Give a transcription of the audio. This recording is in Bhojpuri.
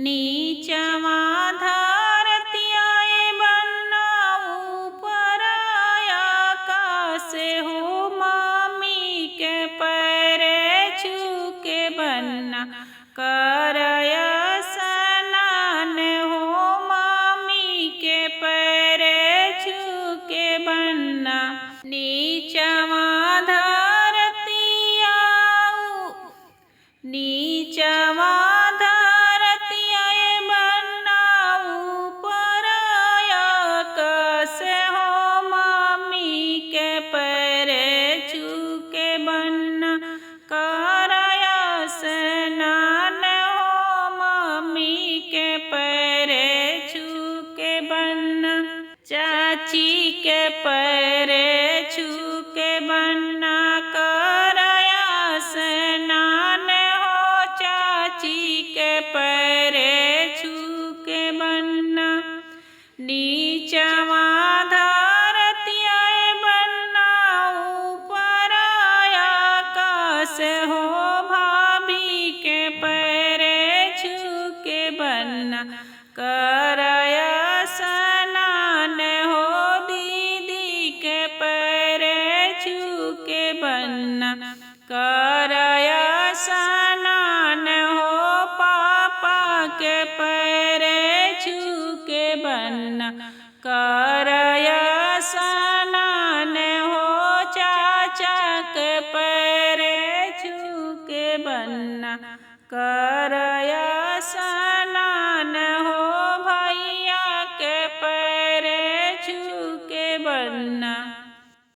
नीचवा धरतियाए बन्ना ऊपर आकाश हो मामी के पैरे छू के बन्ना करय स्नान हो मामी के पैरे छू के बन्ना नीचवा धरतिया नीचवा चाची के पैरे छू के बन्ना करया स्नान हो चाची के पैरे छू के बन्ना नीचवा धरतियाए बन्ना ऊपर आकाश हो भाभी के पैरे छू के बन्ना करया स्नान हो दीदी के पैरे छू के बन्ना करया स्नान हो पापा के पैरे छू के बन्ना करया स्नान हो चाचा के पैरे छू के बन्ना कर